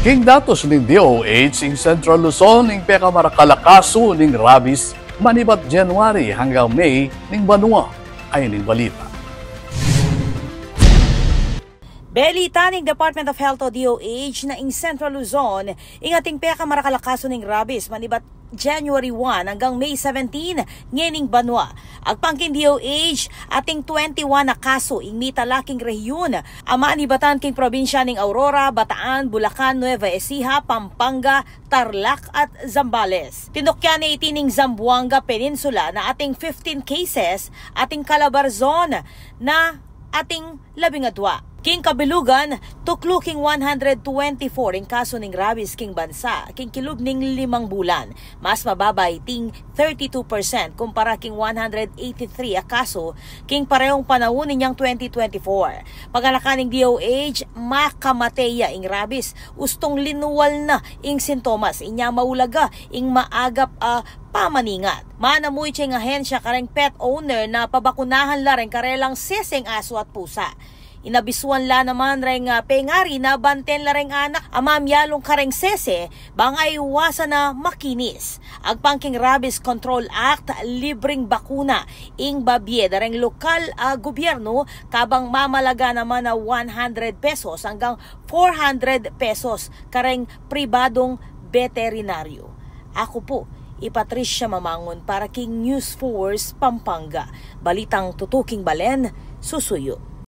King datos ning DOH ing Central Luzon ing pekamarakalacaso ning rabies manibat January hanggang May ning Banua ay ning balita. Belita ning Department of Health o DOH na ing Central Luzon ing ating pekamarakalacaso ning rabies manibat January 1 hanggang May 17 ngening Banua. Agpangkin DOH ating 21 na kaso ing mitalaking rehiyon. Ama ni Batan king probinsya ning Aurora, Bataan, Bulacan, Nueva Ecija, Pampanga, Tarlac at Zambales. Tinukyan ni itining Zamboanga Peninsula na ating 15 cases, ating Calabarzon na ating 12. King Kabilugan, tuklo king 124 ing kaso ning rabies king bansa, king kilub ning 5 bulan. Mas mababay ting 32% kumpara king 183 a kaso king parehong panahon ninyang 2024. Pagalakan ning DOH, makamateya ing rabies, ustong linuwal na ing sintomas, inya maulaga ing maagap pamaningat. Manamuy nga ahensya kareng pet owner na pabakunahan la rin karelang seseng aso at pusa. Inabisuan la naman ring pengari na banten la ring anak amamyalong kareng sese bangay iwasan na makinis. Agpangking Rabies Control Act, libreng bakuna ing babye dareng lokal gobyerno kabang mamalaga naman na 100 pesos hanggang 400 pesos kareng pribadong veterinaryo. Ako po, Patricia Mamangon para King News Force Pampanga. Balitang tutuking balen, susuyo.